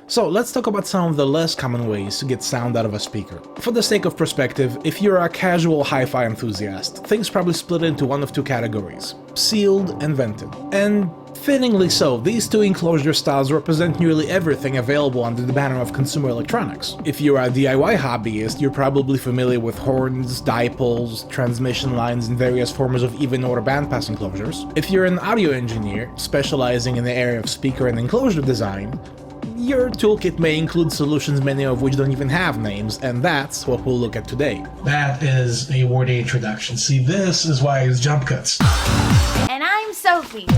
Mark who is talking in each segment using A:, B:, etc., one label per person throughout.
A: So let's talk about some of the less common ways to get sound out of a speaker. For the sake of perspective, if you're a casual hi-fi enthusiast, things probably split into one of two categories: sealed and vented. And fittingly so, these two enclosure styles represent nearly everything available under the banner of consumer electronics. If you're a DIY hobbyist, you're probably familiar with horns, dipoles, transmission lines, and various forms of even or bandpass enclosures. If you're an audio engineer specializing in the area of speaker and enclosure design, your toolkit may include solutions many of which don't even have names, and that's what we'll look at today.
B: That is a wordy introduction. See, this is why I use jump cuts.
C: And I'm Sophie.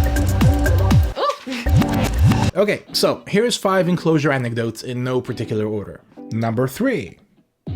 A: Okay, so here's 5 enclosure anecdotes in no particular order. Number 3.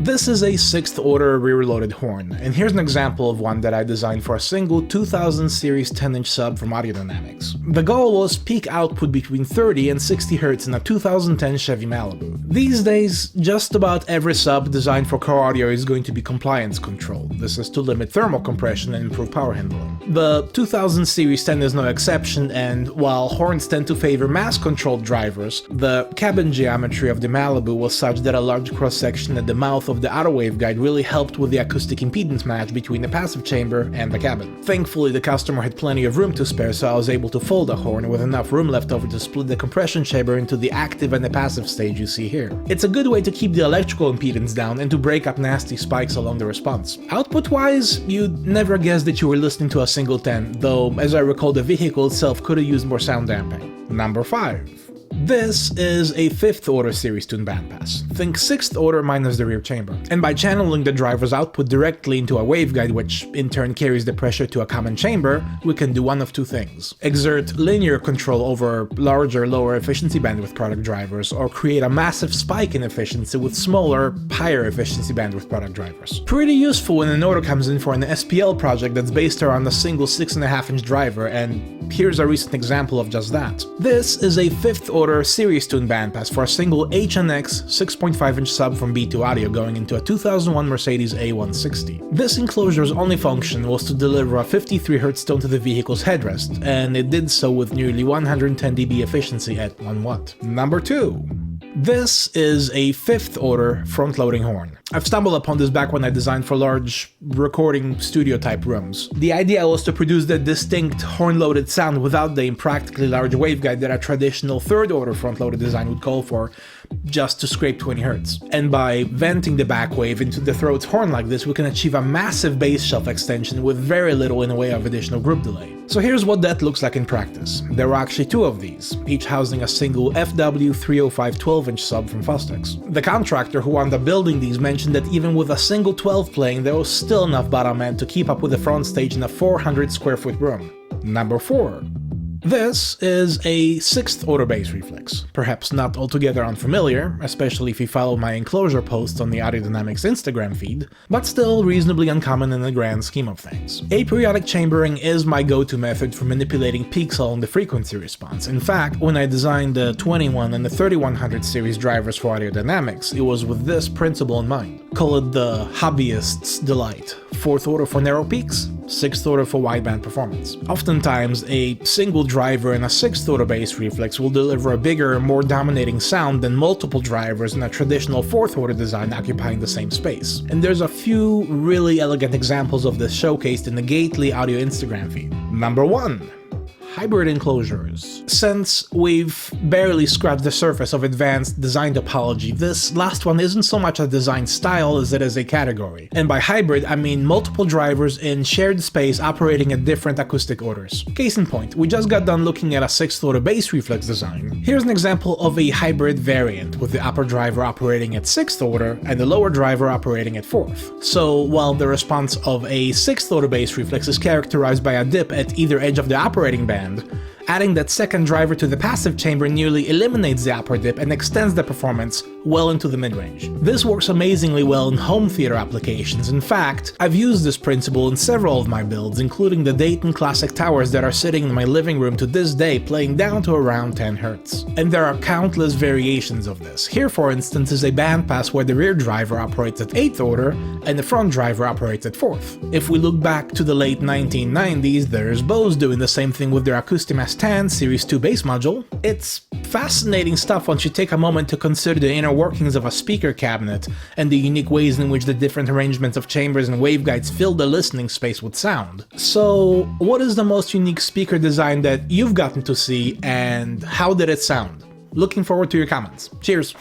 A: This is a 6th order rear-loaded horn, and here's an example of one that I designed for a single 2000 series 10-inch sub from Audio Dynamics. The goal was peak output between 30 and 60 Hz in a 2010 Chevy Malibu. These days, just about every sub designed for car audio is going to be compliance controlled. This is to limit thermal compression and improve power handling. The 2000 series 10 is no exception, and while horns tend to favor mass-controlled drivers, the cabin geometry of the Malibu was such that a large cross-section at the mouth of the auto waveguide really helped with the acoustic impedance match between the passive chamber and the cabin. Thankfully, the customer had plenty of room to spare, so I was able to fold the horn with enough room left over to split the compression chamber into the active and the passive stage you see here. It's a good way to keep the electrical impedance down and to break up nasty spikes along the response. Output-wise, you'd never guess that you were listening to a single 10, though as I recall the vehicle itself could have used more sound damping. Number 5. This is a 5th order series tuned bandpass. Think 6th order minus the rear chamber. And by channeling the driver's output directly into a waveguide, which in turn carries the pressure to a common chamber, we can do one of two things: exert linear control over larger, lower efficiency bandwidth product drivers, or create a massive spike in efficiency with smaller, higher efficiency bandwidth product drivers. Pretty useful when an order comes in for an SPL project that's based around a single 6.5-inch driver, and here's a recent example of just that. This is a 5th order series tuned bandpass for a single HNX 6.5-inch sub from B2 Audio going into a 2001 Mercedes A160. This enclosure's only function was to deliver a 53 Hz tone to the vehicle's headrest, and it did so with nearly 110 dB efficiency at 1 watt. Number 2. This is a 5th order front-loading horn. I've stumbled upon this back when I designed for large recording studio-type rooms. The idea was to produce the distinct horn-loaded sound without the impractically large waveguide that a traditional 3rd order front-loaded design would call for, just to scrape 20 Hz. And by venting the back wave into the throat's horn like this, we can achieve a massive bass shelf extension with very little in the way of additional group delay. So here's what that looks like in practice. There were actually 2 of these, each housing a single FW305 12-inch sub from Fustex. The contractor who wound up building these mentioned that even with a single 12 playing, there was still enough bottom end to keep up with the front stage in a 400 square foot room. Number 4. This is a 6th order bass reflex, perhaps not altogether unfamiliar, especially if you follow my enclosure posts on the Audio Dynamics Instagram feed, but still reasonably uncommon in the grand scheme of things. Aperiodic chambering is my go-to method for manipulating peaks along the frequency response. In fact, when I designed the 21 and the 3100 series drivers for Audio Dynamics, it was with this principle in mind. Call it the hobbyist's delight. 4th order for narrow peaks, 6th order for wideband performance. Oftentimes, a single driver in a 6th order bass reflex will deliver a bigger, more dominating sound than multiple drivers in a traditional 4th order design occupying the same space. And there's a few really elegant examples of this showcased in the Gately Audio Instagram feed. Number 1. Hybrid enclosures. Since we've barely scratched the surface of advanced design topology, this last one isn't so much a design style as it is a category. And by hybrid, I mean multiple drivers in shared space operating at different acoustic orders. Case in point, we just got done looking at a 6th order bass reflex design. Here's an example of a hybrid variant, with the upper driver operating at 6th order and the lower driver operating at 4th. So while the response of a 6th order bass reflex is characterized by a dip at either edge of the operating band, adding that second driver to the passive chamber nearly eliminates the upper dip and extends the performance well into the mid-range. This works amazingly well in home theater applications. In fact, I've used this principle in several of my builds, including the Dayton Classic Towers that are sitting in my living room to this day, playing down to around 10 Hz. And there are countless variations of this. Here, for instance, is a bandpass where the rear driver operates at 8th order and the front driver operates at 4th. If we look back to the late 1990s, there's Bose doing the same thing with their Acoustima 10 Series 2 bass module. It's fascinating stuff once you take a moment to consider the inner workings of a speaker cabinet and the unique ways in which the different arrangements of chambers and waveguides fill the listening space with sound. So, what is the most unique speaker design that you've gotten to see, and how did it sound? Looking forward to your comments. Cheers!